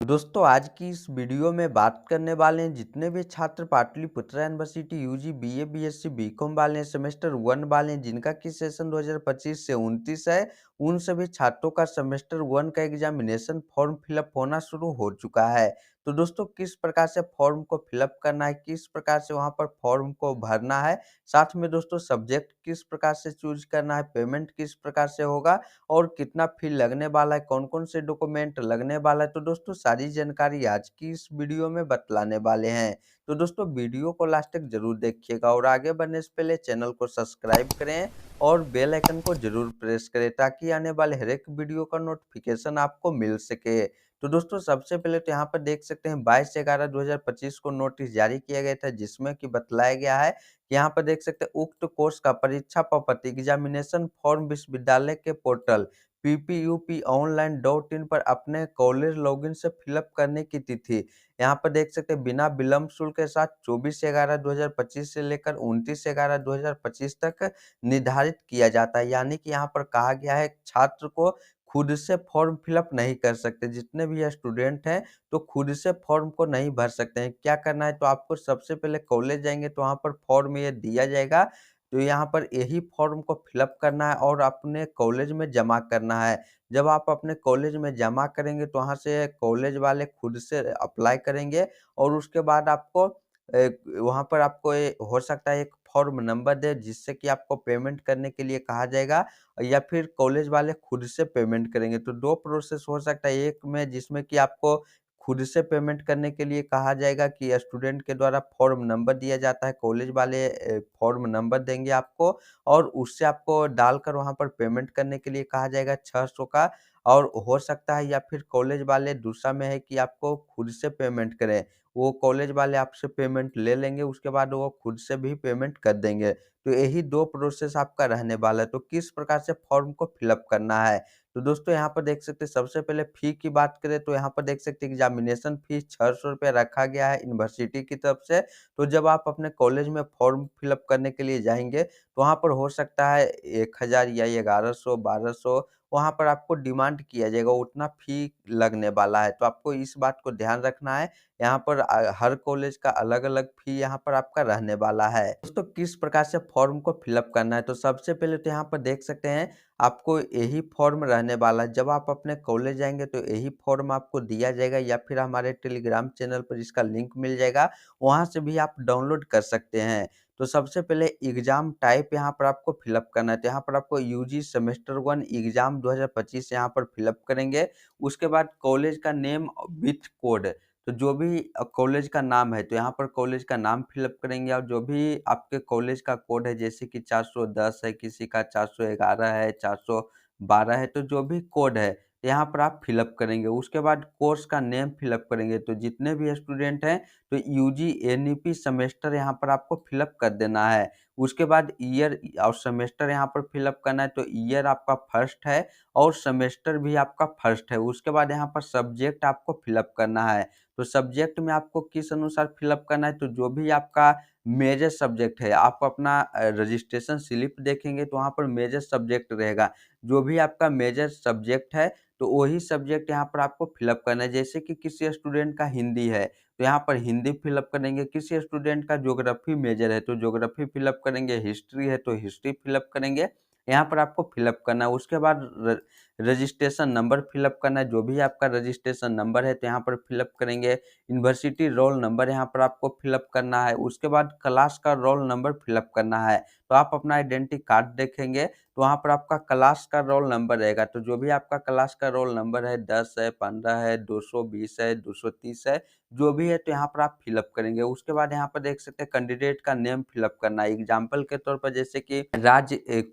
दोस्तों आज की इस वीडियो में बात करने वाले हैं जितने भी छात्र Patliputra university UG BA BSc BCom वाले हैं सेमेस्टर 1 वाले हैं जिनका कि सेशन 2025 से 29 है। उन सभी छात्रों का सेमेस्टर 1 का एग्जामिनेशन फॉर्म फिलअप होना शुरू हो चुका है। तो दोस्तों किस प्रकार से फॉर्म को फिलअप करना है, किस प्रकार से वहां पर फॉर्म को भरना है, साथ में दोस्तों सब्जेक्ट किस प्रकार से चूज करना है, पेमेंट किस प्रकार से होगा और कितना फी लगने वाला है, कौन-कौन से डॉक्यूमेंट लगने वाला है, तो दोस्तों सारी जानकारी आज की इस वीडियो में बतलाने वाले हैं। तो दोस्तों वीडियो को लास्ट तक ज़रूर देखिएगा और आगे बढ़ने से पहले चैनल को सब्सक्राइब करें और बेल आइकन को ज़रूर प्रेस करें ताकि आने वाले हर एक वीडियो का नोटिफिकेशन आपको मिल सके। तो दोस्तों सबसे पहले तो यहाँ पर देख सकते हैं 22/11/2025 को नोटिस जारी किया गया था जिसमें कि बतलाया गया है यहाँ पर देख सकते हैं उक्त कोर्स का परीक्षा प्रपत्र एग्जामिनेशन फॉर्म विश्वविद्यालय के पोर्टल ppupionline.in पर अपने कॉलेज लॉगिन से फिलअप करने की तिथि यहाँ पर देख सकते हैं बिना विलंब शुल्क के साथ 24/11/2025 से लेकर 29/11/2025 तक निर्धारित किया जाता है। यानी कि यहाँ पर कहा गया है छात्र को खुद से फॉर्म फिलअप नहीं कर सकते, जितने भी स्टूडेंट हैं तो खुद से फॉर्म को नहीं भर सकते हैं। क्या करना है तो आपको सबसे पहले कॉलेज जाएँगे तो वहाँ पर फॉर्म ये दिया जाएगा। तो यहाँ पर यही फॉर्म को फिलअप करना है और अपने कॉलेज में जमा करना है। जब आप अपने कॉलेज में जमा करेंगे तो वहाँ से कॉलेज वाले खुद से अप्लाई करेंगे और उसके बाद आपको वहाँ पर आपको ये हो सकता है एक फॉर्म नंबर दे जिससे कि आपको पेमेंट करने के लिए कहा जाएगा या फिर कॉलेज वाले खुद से पेमेंट करेंगे। तो 2 प्रोसेस हो सकता है, एक में जिसमें कि आपको खुद से पेमेंट करने के लिए कहा जाएगा कि स्टूडेंट के द्वारा फॉर्म नंबर दिया जाता है, कॉलेज वाले फॉर्म नंबर देंगे आपको और उससे आपको डालकर वहाँ पर पेमेंट करने के लिए कहा जाएगा 600 का। और हो सकता है या फिर कॉलेज वाले दूसरा में है कि आपको खुद से पेमेंट करें। वो कॉलेज वाले आपसे पेमेंट ले लेंगे, उसके बाद वो खुद से भी पेमेंट कर देंगे। तो यही 2 प्रोसेस आपका रहने वाला है। तो किस प्रकार से फॉर्म को फिलअप करना है? तो दोस्तों यहाँ पर देख सकते हैं सबसे पहले फ़ी की बात करें तो यहाँ पर देख सकते हैं एग्ज़ामिनेशन फ़ीस ₹600 रखा गया है यूनिवर्सिटी की तरफ से। तो जब आप अपने कॉलेज में फॉर्म फिलअप करने के लिए जाएँगे, तो वहाँ पर हो सकता है 1000 या 1100, 1200 वहाँ पर आपको डिमांड किया जाएगा, उतना फ़ी लगने वाला है। तो आपको इस बात को ध्यान रखना है, यहाँ पर हर कॉलेज का अलग-अलग फ़ी यहाँ पर आपका रहने वाला है। दोस्तों किस प्रकार से फॉर्म को फिलअप करना है, तो सबसे पहले तो यहाँ पर देख सकते हैं आपको यही फॉर्म रहने वाला है। जब आप अपने कॉलेज जाएँगे तो यही फॉर्म आपको दिया जाएगा या फिर हमारे टेलीग्राम चैनल पर इसका लिंक मिल जाएगा, वहाँ से भी आप डाउनलोड कर सकते हैं। तो सबसे पहले एग्ज़ाम टाइप यहाँ पर आपको फिलअप करना है, तो यहाँ पर आपको यूजी सेमेस्टर 1 एग्ज़ाम 2025 यहाँ पर फिलअप करेंगे। उसके बाद कॉलेज का नेम विथ कोड, तो जो भी कॉलेज का नाम है तो यहाँ पर कॉलेज का नाम फिलअप करेंगे और जो भी आपके कॉलेज का कोड है जैसे कि 410 है, किसी का 411 है, 412 है, तो जो भी कोड है यहाँ पर आप फिलअप करेंगे। उसके बाद कोर्स का नेम फिलअप करेंगे, तो जितने भी स्टूडेंट हैं तो यूजी एनईपी सेमेस्टर यहाँ पर आपको फिलअप कर देना है। उसके बाद ईयर और सेमेस्टर यहाँ पर फिलअप करना है, तो ईयर आपका फर्स्ट है और सेमेस्टर भी आपका फर्स्ट है। उसके बाद यहाँ पर सब्जेक्ट आपको फिलअप करना है। तो सब्जेक्ट में आपको किस अनुसार फिलअप करना है, तो जो भी आपका मेजर सब्जेक्ट है, आप अपना रजिस्ट्रेशन स्लिप देखेंगे तो वहाँ पर मेजर सब्जेक्ट रहेगा। जो भी आपका मेजर सब्जेक्ट है, तो वही सब्जेक्ट यहाँ पर आपको फिलअप करना है। जैसे कि किसी स्टूडेंट का हिंदी है, तो यहाँ पर हिंदी फिलअप करेंगे, किसी स्टूडेंट का ज्योग्राफी मेजर है, तो ज्योग्राफी फिलअप करेंगे, हिस्ट्री है तो हिस्ट्री फिलअप करेंगे। यहाँ पर आपको फिलअप करना है। उसके बाद रजिस्ट्रेशन नंबर फिलअप करना है, जो भी आपका रजिस्ट्रेशन नंबर है तो यहाँ पर फिलअप करेंगे। यूनिवर्सिटी रोल नंबर यहाँ पर आपको फिलअप करना है। उसके बाद क्लास का रोल नंबर फिलअप करना है। तो आप अपना आइडेंटिटी कार्ड देखेंगे तो वहाँ पर आपका क्लास का रोल नंबर रहेगा। तो जो भी आपका क्लास का रोल नंबर है 10 है, 15 है, 220 है, 230 है, जो भी है तो यहाँ पर आप फिलअप करेंगे। उसके बाद यहाँ पर देख सकते हैं कैंडिडेट का नेम फिलअप करना है। एग्जाम्पल के तौर पर जैसे कि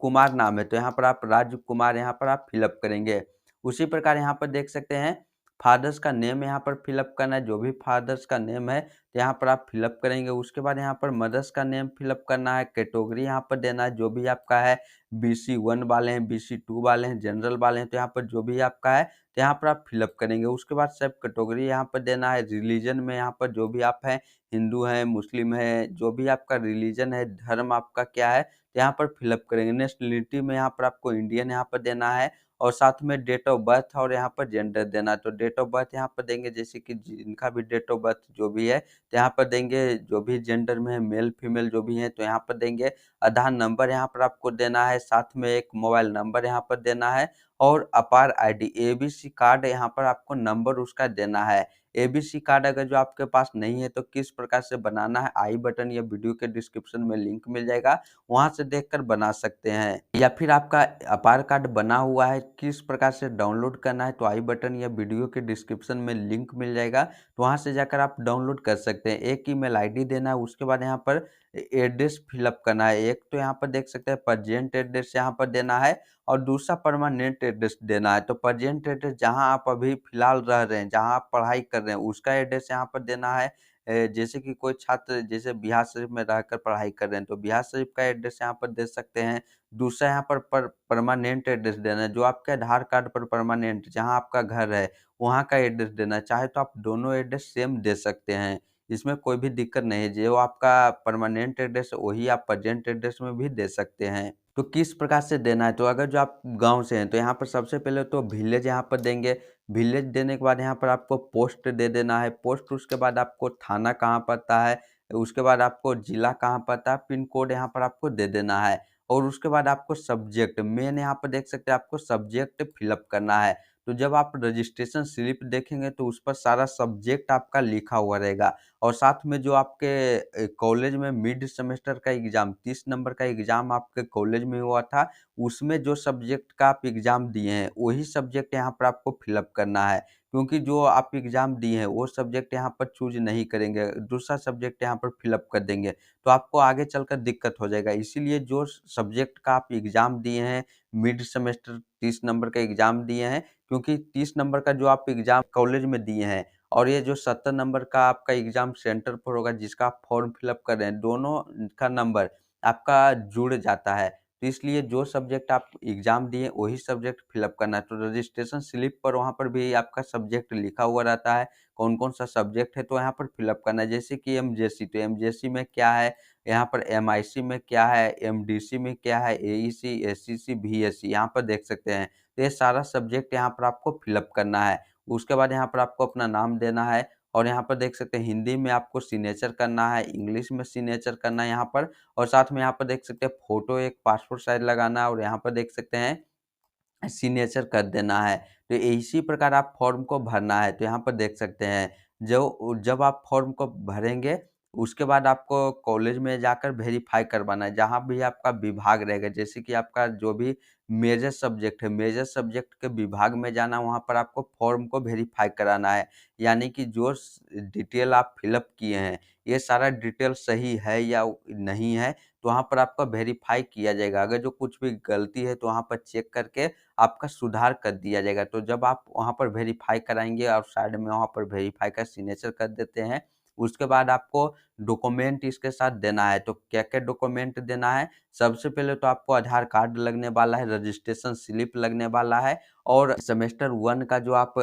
कुमार नाम है तो यहाँ पर आप राज कुमार यहाँ पर आप फिलअप करेंगे। उसी प्रकार यहाँ पर देख सकते हैं फादर्स का नेम यहाँ पर फिलअप करना है, जो भी फादर्स का नेम है तो यहाँ पर आप फिलअप करेंगे। उसके बाद यहाँ पर मदर्स का नेम फिलअप करना है, कैटेगरी यहाँ पर देना है, जो भी आपका है बीसी 1 वाले हैं, बीसी 2 वाले हैं, जनरल वाले हैं, तो यहाँ पर जो भी आपका है तो यहाँ पर आप फिलअप करेंगे। उसके बाद सब कैटेगरी यहाँ पर देना है। रिलीजन में यहाँ पर जो भी आप हैं, हिंदू हैं, मुस्लिम है, जो भी आपका रिलीजन है, धर्म आपका क्या है, तो यहाँ पर फिलअप करेंगे। नेशनलिटी में यहाँ पर आपको इंडियन यहाँ पर देना है और साथ में डेट ऑफ बर्थ और यहाँ पर जेंडर देना है। तो डेट ऑफ बर्थ यहाँ पर देंगे जैसे कि जिनका भी डेट ऑफ बर्थ जो भी है, तो यहाँ पर देंगे जो भी जेंडर में है मेल फीमेल जो भी है, तो यहाँ पर देंगे आधार नंबर यहाँ पर आपको देना है, साथ में एक मोबाइल नंबर यहाँ पर देना है और अपार आईडी एबीसी कार्ड यहाँ पर आपको नंबर उसका देना है। एबीसी कार्ड अगर जो आपके पास नहीं है तो किस प्रकार से बनाना है, आई बटन या वीडियो के डिस्क्रिप्शन में लिंक मिल जाएगा, वहां से देखकर बना सकते हैं। या फिर आपका आधार कार्ड बना हुआ है, किस प्रकार से डाउनलोड करना है, तो आई बटन या वीडियो के डिस्क्रिप्शन में लिंक मिल जाएगा, तो वहां से जाकर आप डाउनलोड कर सकते हैं। एक ईमेल आईडी देना है, उसके बाद यहाँ पर एड्रेस फिलअप करना है। एक तो यहाँ पर देख सकते हैं प्रेजेंट एड्रेस यहाँ पर देना है और दूसरा परमानेंट एड्रेस देना है। तो प्रेजेंट एड्रेस जहाँ आप अभी फिलहाल रह रहे हैं, जहाँ आप पढ़ाई कर रहे हैं, उसका एड्रेस यहाँ पर देना है। जैसे कि कोई छात्र जैसे बिहार शरीफ में रहकर पढ़ाई कर रहे हैं, तो बिहार शरीफ का एड्रेस यहाँ पर दे सकते हैं। दूसरा यहाँ पर परमानेंट एड्रेस देना है, जो आपके आधार कार्ड पर परमानेंट जहाँ आपका घर है, वहाँ का एड्रेस देना है। चाहे तो आप दोनों एड्रेस सेम दे सकते हैं, इसमें कोई भी दिक्कत नहीं है। जो आपका परमानेंट एड्रेस है, वही आप प्रेजेंट एड्रेस में भी दे सकते हैं। तो किस प्रकार से देना है, तो अगर जो आप गाँव से हैं, तो यहाँ पर सबसे पहले तो विलेज यहाँ पर देंगे। विलेज देने के बाद यहाँ पर आपको पोस्ट दे देना है। पोस्ट उसके बाद आपको थाना कहाँ पड़ता है, उसके बाद आपको जिला कहाँ पड़ता है, पिन कोड यहाँ पर आपको दे देना है। और उसके बाद आपको सब्जेक्ट मेन यहाँ पर देख सकते हैं, आपको सब्जेक्ट फिलअप करना है। तो जब आप रजिस्ट्रेशन स्लिप देखेंगे तो उस पर सारा सब्जेक्ट आपका लिखा हुआ रहेगा। और साथ में जो आपके कॉलेज में मिड सेमेस्टर का एग्ज़ाम 30 नंबर का एग्ज़ाम आपके कॉलेज में हुआ था, उसमें जो सब्जेक्ट का आप एग्ज़ाम दिए हैं, वही सब्जेक्ट यहाँ पर आपको फिलअप करना है। क्योंकि जो आप एग्ज़ाम दिए हैं, वो सब्जेक्ट यहाँ पर चूज़ नहीं करेंगे, दूसरा सब्जेक्ट यहाँ पर फिलअप कर देंगे, तो आपको आगे चलकर दिक्कत हो जाएगा। इसीलिए जो सब्जेक्ट का आप एग्ज़ाम दिए हैं, मिड सेमेस्टर 30 नंबर का एग्ज़ाम दिए हैं, क्योंकि 30 नंबर का जो आप एग्ज़ाम कॉलेज में दिए हैं और ये जो 70 नंबर का आपका एग्ज़ाम सेंटर पर होगा जिसका आप फॉर्म फिलअप कर रहे हैं, दोनों का नंबर आपका जुड़ जाता है। तो इसलिए जो सब्जेक्ट आप एग्ज़ाम दिए वही सब्जेक्ट फिलअप करना है। तो रजिस्ट्रेशन स्लिप पर वहाँ पर भी आपका सब्जेक्ट लिखा हुआ रहता है, कौन-कौन सा सब्जेक्ट है, तो यहाँ पर फिलअप करना है। जैसे कि एमजेसी, तो एमजेसी में क्या है, यहाँ पर एमआईसी में क्या है, एमडीसी में क्या है, एईसी, एसईसी, वीएससी यहाँ पर देख सकते हैं। तो ये सारा सब्जेक्ट यहाँ पर आपको फिलअप करना है। उसके बाद यहाँ पर आपको अपना नाम देना है और यहाँ पर देख सकते हैं हिंदी में आपको सिग्नेचर करना है, इंग्लिश में सिग्नेचर करना है यहाँ पर, और साथ में यहाँ पर देख सकते हैं फ़ोटो एक पासपोर्ट साइज़ लगाना है और यहाँ पर देख सकते हैं सिग्नेचर कर देना है। तो इसी प्रकार आप फॉर्म को भरना है। तो यहाँ पर देख सकते हैं, जो जब आप फॉर्म को भरेंगे, उसके बाद आपको कॉलेज में जाकर वेरीफ़ाई करवाना है, जहाँ भी आपका विभाग रहेगा। जैसे कि आपका जो भी मेजर सब्जेक्ट है, मेजर सब्जेक्ट के विभाग में जाना, वहाँ पर आपको फॉर्म को वेरीफ़ाई कराना है। यानी कि जो डिटेल आप फ़िलअप किए हैं, ये सारा डिटेल सही है या नहीं है, तो वहाँ पर आपका वेरीफ़ाई किया जाएगा। अगर जो कुछ भी गलती है, तो वहाँ पर चेक करके आपका सुधार कर दिया जाएगा। तो जब आप वहाँ पर वेरीफ़ाई कराएँगे और साइड में वहाँ पर वेरीफ़ाई का सिग्नेचर कर देते हैं, उसके बाद आपको डॉक्यूमेंट इसके साथ देना है। तो क्या-क्या डॉक्यूमेंट देना है? सबसे पहले तो आपको आधार कार्ड लगने वाला है, रजिस्ट्रेशन स्लिप लगने वाला है और सेमेस्टर 1 का जो आप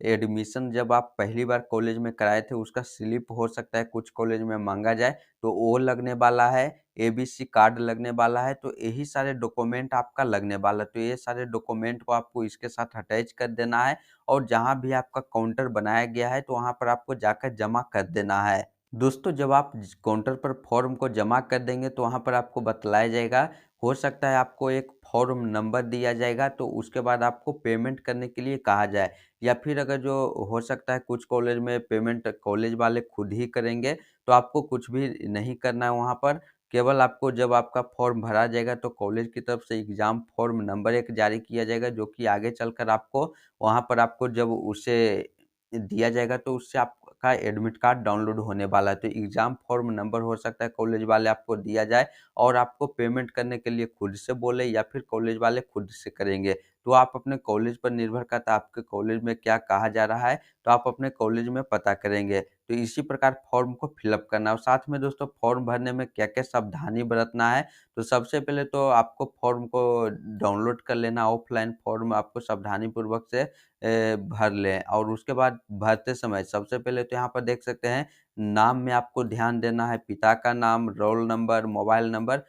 एडमिशन जब आप पहली बार कॉलेज में कराए थे, उसका स्लिप हो सकता है कुछ कॉलेज में माँगा जाए, तो वो लगने वाला है। एबीसी कार्ड लगने वाला है, तो यही सारे डॉक्यूमेंट आपका लगने वाला है। तो ये सारे डॉक्यूमेंट को आपको इसके साथ अटैच कर देना है और जहाँ भी आपका काउंटर बनाया गया है, तो वहाँ पर आपको जाकर जमा कर देना है। दोस्तों, जब आप काउंटर पर फॉर्म को जमा कर देंगे, तो वहाँ पर आपको बतलाया जाएगा, हो सकता है आपको एक फॉर्म नंबर दिया जाएगा, तो उसके बाद आपको पेमेंट करने के लिए कहा जाए, या फिर अगर जो हो सकता है कुछ कॉलेज में पेमेंट कॉलेज वाले खुद ही करेंगे, तो आपको कुछ भी नहीं करना है वहाँ पर। केवल आपको जब आपका फॉर्म भरा जाएगा, तो कॉलेज की तरफ से एग्ज़ाम फॉर्म नंबर एक जारी किया जाएगा, जो कि आगे चलकर आपको वहाँ पर आपको जब उसे दिया जाएगा, तो उससे आपका एडमिट कार्ड डाउनलोड होने वाला है। तो एग्ज़ाम फॉर्म नंबर हो सकता है कॉलेज वाले आपको दिया जाए और आपको पेमेंट करने के लिए खुद से बोले, या फिर कॉलेज वाले खुद से करेंगे। तो आप अपने कॉलेज पर निर्भर करता है आपके कॉलेज में क्या कहा जा रहा है, तो आप अपने कॉलेज में पता करेंगे। तो इसी प्रकार फॉर्म को फिलअप करना है। और साथ में दोस्तों, फॉर्म भरने में क्या-क्या सावधानी बरतना है, तो सबसे पहले तो आपको फॉर्म को डाउनलोड कर लेना, ऑफलाइन फॉर्म आपको सावधानीपूर्वक से भर लें। और उसके बाद भरते समय सबसे पहले तो यहाँ पर देख सकते हैं, नाम में आपको ध्यान देना है, पिता का नाम, रोल नंबर, मोबाइल नंबर,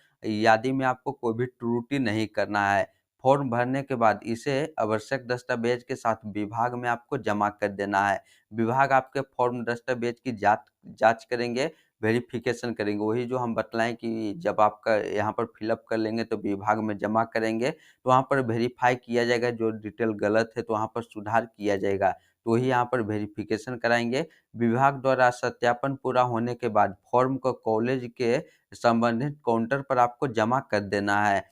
आदि में आपको कोई भी त्रुटि नहीं करना है। फॉर्म भरने के बाद इसे आवश्यक दस्तावेज के साथ विभाग में आपको जमा कर देना है। विभाग आपके फॉर्म दस्तावेज की जाँच जाँच करेंगे, वेरिफ़िकेशन करेंगे। वही जो हम बतलाएँ कि जब आपका यहाँ पर फ़िलअप कर लेंगे तो विभाग में जमा करेंगे, तो वहाँ पर वेरीफ़ाई किया जाएगा, जो डिटेल गलत है तो वहाँ पर सुधार किया जाएगा। तो वही यहाँ पर वेरिफ़िकेशन कराएँगे। विभाग द्वारा सत्यापन पूरा होने के बाद फॉर्म को कॉलेज के संबंधित काउंटर पर आपको जमा कर देना है।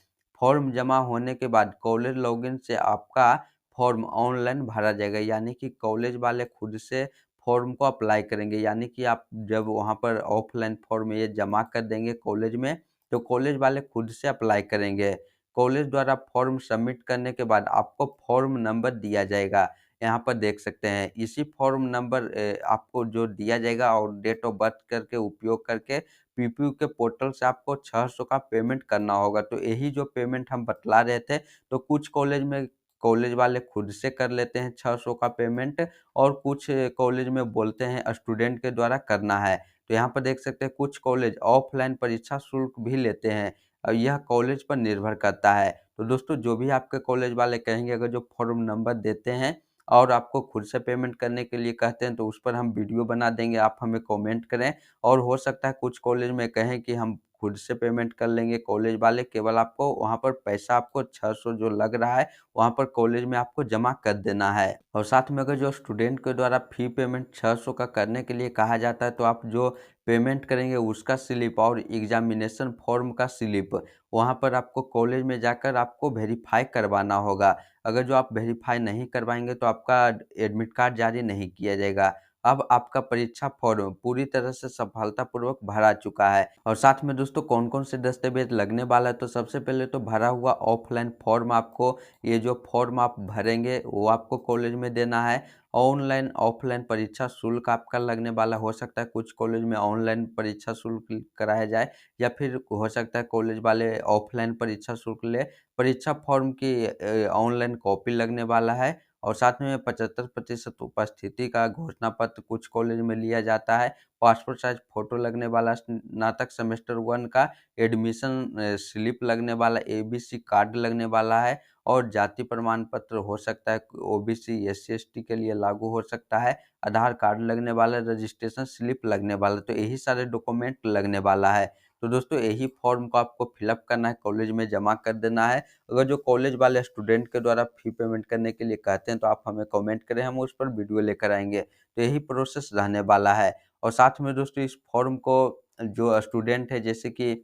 फॉर्म जमा होने के बाद कॉलेज लॉगिन से आपका फॉर्म ऑनलाइन भरा जाएगा, यानी कि कॉलेज वाले खुद से फॉर्म को अप्लाई करेंगे, यानी कि आप जब वहाँ पर ऑफलाइन फॉर्म ये जमा कर देंगे कॉलेज में, तो कॉलेज वाले खुद से अप्लाई करेंगे। कॉलेज द्वारा फॉर्म सबमिट करने के बाद आपको फॉर्म नंबर दिया जाएगा। यहाँ पर देख सकते हैं, इसी फॉर्म नंबर आपको जो दिया जाएगा और डेट ऑफ बर्थ करके उपयोग करके पीपीयू के पोर्टल से आपको 600 का पेमेंट करना होगा। तो यही जो पेमेंट हम बतला रहे थे, तो कुछ कॉलेज में कॉलेज वाले खुद से कर लेते हैं 600 का पेमेंट, और कुछ कॉलेज में बोलते हैं स्टूडेंट के द्वारा करना है। तो यहाँ पर देख सकते हैं कुछ कॉलेज ऑफलाइन परीक्षा शुल्क भी लेते हैं, और यह कॉलेज पर निर्भर करता है। तो दोस्तों, जो भी आपके कॉलेज वाले कहेंगे, अगर जो फॉर्म नंबर देते हैं और आपको खुद से पेमेंट करने के लिए कहते हैं, तो उस पर हम वीडियो बना देंगे, आप हमें कमेंट करें। और हो सकता है कुछ कॉलेज में कहें कि हम खुद से पेमेंट कर लेंगे कॉलेज वाले, केवल आपको वहाँ पर पैसा आपको 600 जो लग रहा है, वहाँ पर कॉलेज में आपको जमा कर देना है। और साथ में अगर जो स्टूडेंट के द्वारा फ़ी पेमेंट 600 का करने के लिए कहा जाता है, तो आप जो पेमेंट करेंगे उसका स्लिप और एग्ज़ामिनेशन फॉर्म का स्लिप, वहाँ पर आपको कॉलेज में जाकर आपको वेरीफ़ाई करवाना होगा। अगर जो आप वेरीफ़ाई नहीं करवाएँगे तो आपका एडमिट कार्ड जारी नहीं किया जाएगा। अब आपका परीक्षा फॉर्म पूरी तरह से सफलतापूर्वक भरा चुका है। और साथ में दोस्तों, कौन-कौन से दस्तावेज़ लगने वाला है, तो सबसे पहले तो भरा हुआ ऑफलाइन फॉर्म आपको, ये जो फॉर्म आप भरेंगे वो आपको कॉलेज में देना है। ऑनलाइन ऑफलाइन परीक्षा शुल्क आपका लगने वाला, हो सकता है कुछ कॉलेज में ऑनलाइन परीक्षा शुल्क कराया जाए, या फिर हो सकता है कॉलेज वाले ऑफलाइन परीक्षा शुल्क लें। परीक्षा फॉर्म की ऑनलाइन कॉपी लगने वाला है, और साथ में 75% उपस्थिति का घोषणा पत्र कुछ कॉलेज में लिया जाता है। पासपोर्ट साइज़ फ़ोटो लगने वाला, स्नातक सेमेस्टर 1 का एडमिशन स्लिप लगने वाला, एबीसी कार्ड लगने वाला है, और जाति प्रमाण पत्र हो सकता है, ओबीसी, एससी-एसटी के लिए लागू हो सकता है, आधार कार्ड लगने वाला, रजिस्ट्रेशन स्लिप लगने वाला। तो यही सारे डॉक्यूमेंट लगने वाला है। तो दोस्तों, यही फॉर्म को आपको फिलअप करना है, कॉलेज में जमा कर देना है। अगर जो कॉलेज वाले स्टूडेंट के द्वारा फ़ी पेमेंट करने के लिए कहते हैं, तो आप हमें कमेंट करें, हम उस पर वीडियो लेकर आएँगे। तो यही प्रोसेस रहने वाला है। और साथ में दोस्तों, इस फॉर्म को जो स्टूडेंट है, जैसे कि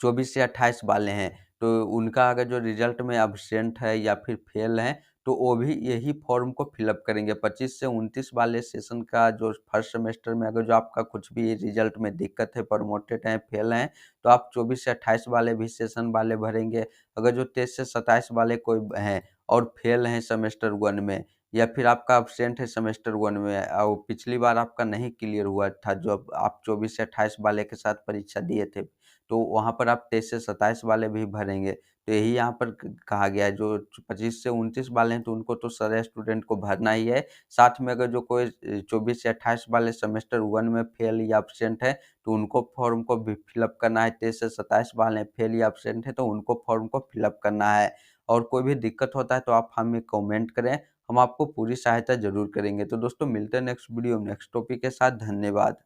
24 से 28 वाले हैं, तो उनका अगर जो रिज़ल्ट में एब्सेंट है या फिर फेल हैं, तो वो भी यही फॉर्म को फिलअप करेंगे। 25 से 29 वाले सेशन का जो फर्स्ट सेमेस्टर में अगर जो आपका कुछ भी रिज़ल्ट में दिक्कत है, प्रमोटेड हैं, फेल हैं, तो आप 24 से 28 वाले भी सेशन वाले भरेंगे। अगर जो 23 से 27 वाले कोई हैं और फेल हैं सेमेस्टर 1 में, या फिर आपका एब्सेंट है सेमेस्टर 1 में, और पिछली बार आपका नहीं क्लियर हुआ था, जब आप 24 से 28 वाले के साथ परीक्षा दिए थे, तो वहाँ पर आप 23 से 27 वाले भी भरेंगे। तो यही यहाँ पर क कहा गया है, जो 25 से 29 वाले हैं, तो उनको तो सारे स्टूडेंट को भरना ही है। साथ में अगर जो कोई 24 से 28 वाले सेमेस्टर 1 में फेल या एब्सेंट है, तो उनको फॉर्म को भी फिलअप करना है। 23 से 27 वाले फेल या एब्सेंट है, तो उनको फॉर्म को फिलअप करना है। और कोई भी दिक्कत होता है तो आप हमें कमेंट करें, हम आपको पूरी सहायता ज़रूर करेंगे। तो दोस्तों, मिलते हैं नेक्स्ट वीडियो में नेक्स्ट टॉपिक के साथ। धन्यवाद।